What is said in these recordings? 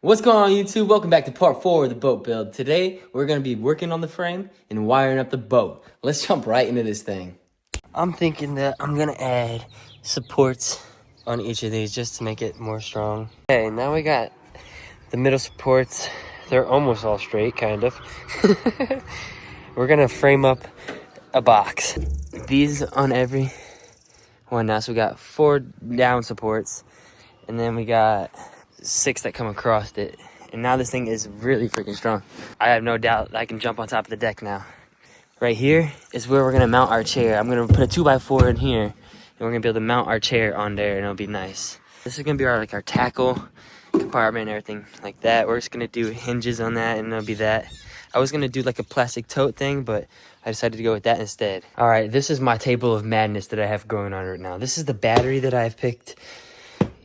What's going on YouTube? Welcome back to part 4 of the boat build. Today, we're going to be working on the frame and wiring up the boat. Let's jump right into this thing. I'm thinking that I'm going to add supports on each of these just to make it more strong. Okay, now we got the middle supports. They're almost all straight, kind of. We're going to frame up a box. These on every one now. So we got 4 down supports, and then we got 6 that come across it. And now this thing is really freaking strong. I have no doubt that I can jump on top of the deck now. Right here is where we're gonna mount our chair. I'm gonna put a 2x4 in here, and we're gonna be able to mount our chair on there, and it'll be nice. This is gonna be our tackle compartment and everything like that. We're just gonna do hinges on that, and it'll be that. I was gonna do like a plastic tote thing, but I decided to go with that instead. All right, this is my table of madness that I have going on right now. This is the battery that I've picked.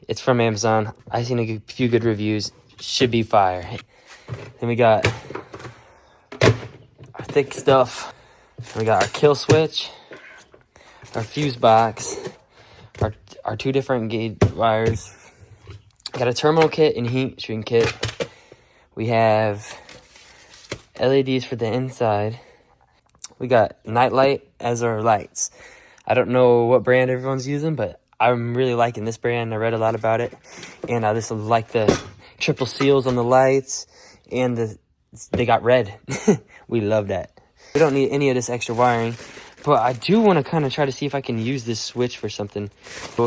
It's from Amazon. I've seen a few good reviews. Should be fire. Then we got our thick stuff. We got our kill switch, our fuse box, our 2 different gauge wires. We got a terminal kit and heat shrink kit. We have LEDs for the inside. We got night light as our lights. I don't know what brand everyone's using, but I'm really liking this brand. I read a lot about it, and I just like the triple seals on the lights, and they got red. We love that. We don't need any of this extra wiring, but I do want to kind of try to see if I can use this switch for something.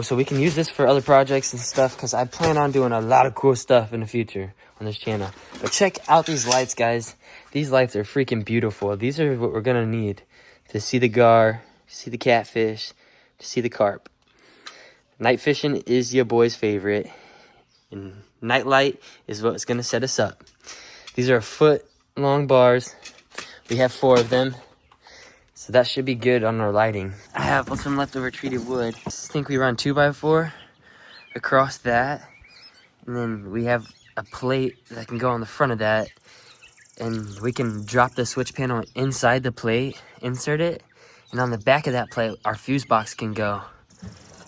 So we can use this for other projects and stuff, because I plan on doing a lot of cool stuff in the future on this channel. But check out these lights, guys. These lights are freaking beautiful. These are what we're gonna need to see the gar, see the catfish, to see the carp. Night fishing is your boy's favorite, and night light is what's gonna set us up. These are 1-foot-long bars. We have 4 of them, so that should be good on our lighting. I have some leftover treated wood. I think we run 2x4 across that, and then we have a plate that can go on the front of that, and we can drop the switch panel inside the plate, insert it, and on the back of that plate, our fuse box can go.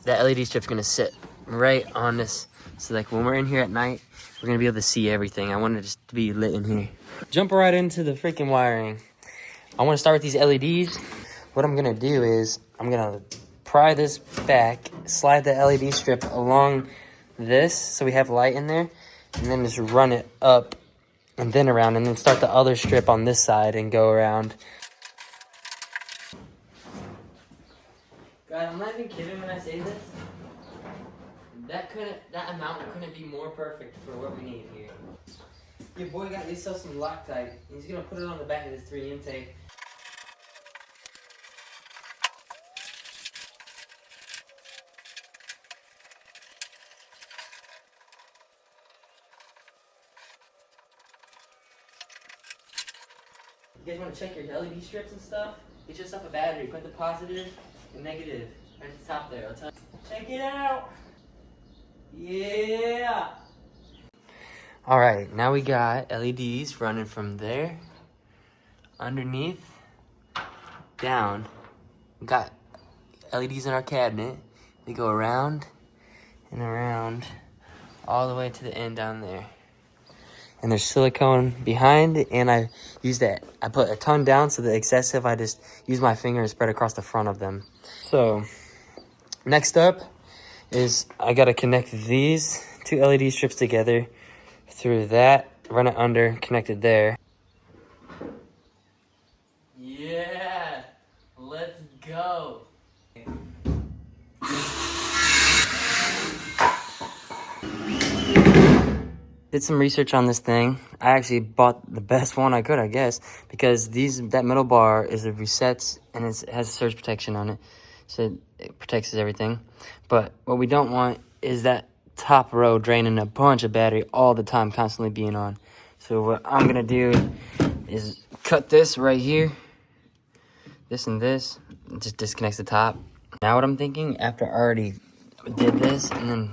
That LED strip's gonna sit right on this, so like when we're in here at night, we're gonna be able to see everything. I want it just to be lit in here. Jump right into the freaking wiring. I want to start with these LEDs. What I'm gonna do is I'm gonna pry this back, slide the LED strip along this so we have light in there, and then just run it up and then around, and then start the other strip on this side and go around. God, I'm not even kidding when I say this. That amount couldn't be more perfect for what we need here. Your boy got himself some Loctite. He's gonna put it on the back of this 3 intake. You guys want to check your LED strips and stuff? Get yourself a battery. Put the positive and negative right at the top there. I'll tell you. Check it out. Yeah. All right, now we got LEDs running from there, underneath, down. We got LEDs in our cabinet. They go around and around all the way to the end down there. And there's silicone behind, and I use that. I put a ton down, so the excessive, I just use my finger and spread across the front of them. So, next up is I gotta connect these 2 LED strips together through that, run it under, connect it there. Yeah, let's go. Did some research on this thing. I actually bought the best one I could, I guess, because that middle bar is a reset, and it has surge protection on it, so it protects everything. But what we don't want is that top row draining a bunch of battery all the time, constantly being on. So what I'm gonna do is cut this right here, this and this, and just disconnects the top. Now what I'm thinking, after I already did this and then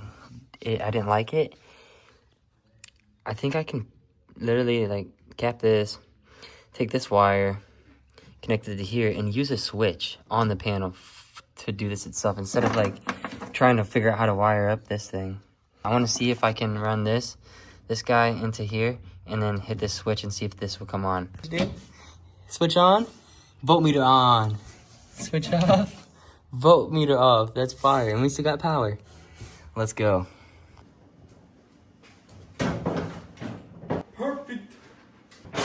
I didn't like it, I think I can literally cap this, take this wire, connect it to here, and use a switch on the panel to do this itself, instead of trying to figure out how to wire up this thing. I want to see if I can run this this guy into here and then hit this switch and see if this will come on. Switch on, voltmeter on. Switch off, voltmeter off. That's fire, and we still got power. Let's go. Perfect. All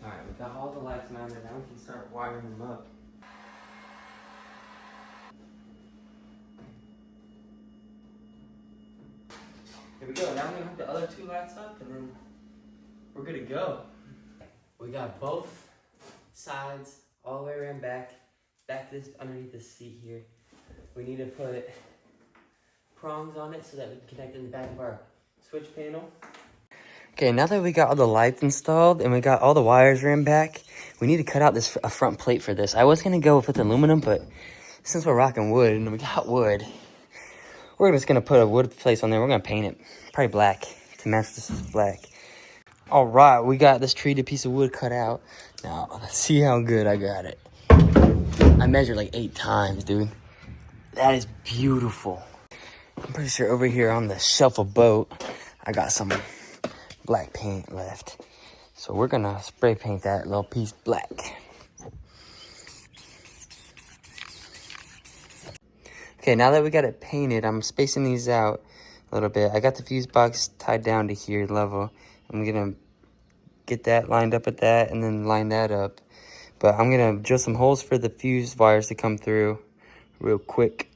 right, we got all the lights mounted. Now we can start wiring them up. Here we go. Now we're gonna hook the other two lights up, and then we're good to go. We got both sides all the way around back this underneath the seat here. We need to put prongs on it so that we can connect in the back of our switch panel. Okay, now that we got all the lights installed and we got all the wires ran back, we need to cut out this a front plate for this. I was gonna go with aluminum, but since we're rocking wood and we got wood, we're just gonna put a wood place on there. We're gonna paint it, probably black to match this black. All right, we got this treated piece of wood cut out. Now, let's see how good I got it. I measured like 8 times, dude. That is beautiful. I'm pretty sure over here on the shelf of boat, I got some black paint left. So we're gonna spray paint that little piece black. Okay, now that we got it painted, I'm spacing these out a little bit. I got the fuse box tied down to here level. I'm gonna get that lined up with that and then line that up. But I'm gonna drill some holes for the fuse wires to come through real quick.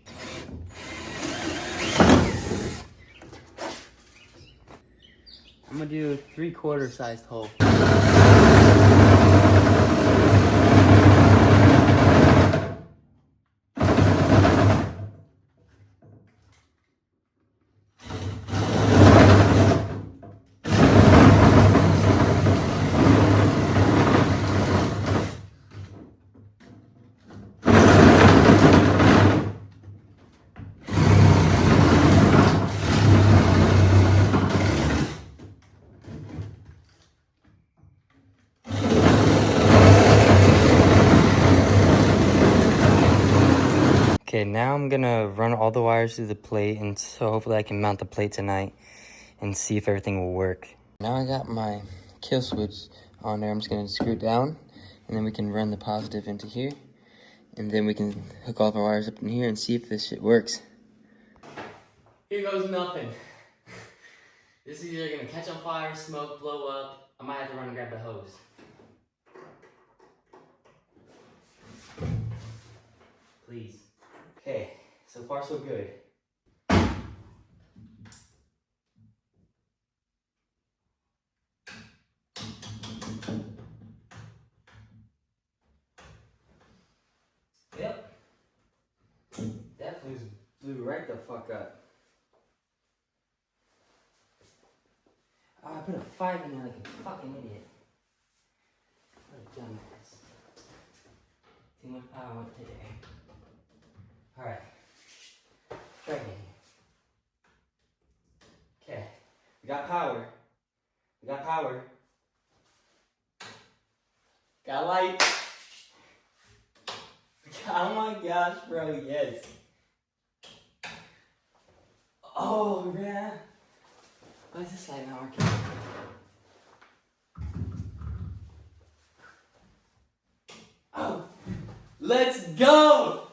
I'm gonna do a 3/4 sized hole. Okay, now I'm gonna run all the wires through the plate, and so hopefully I can mount the plate tonight and see if everything will work. Now I got my kill switch on there. I'm just gonna screw it down, and then we can run the positive into here, and then we can hook all of our wires up in here and see if this shit works. Here goes nothing. This is either gonna catch on fire, smoke, blow up. I might have to run and grab the hose. Please. Okay, so far so good. Yep. That blew right the fuck up. Oh, I put a 5 in there like a fucking idiot. What a dumbass. Too much power went today. Alright. Try again. Okay. We got power. We got power. Got light. Oh my gosh, bro, yes. Oh, man. Why is this light not working? Oh, let's go!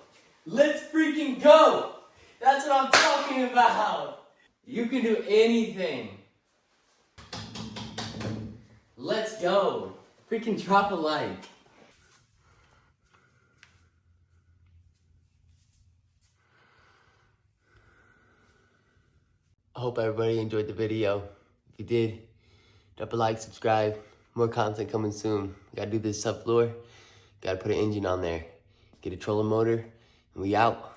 Let's freaking go! That's what I'm talking about! You can do anything. Let's go! Freaking drop a like. I hope everybody enjoyed the video. If you did, drop a like, subscribe. More content coming soon. Gotta do this subfloor. Gotta put an engine on there. Get a trolling motor. And we out.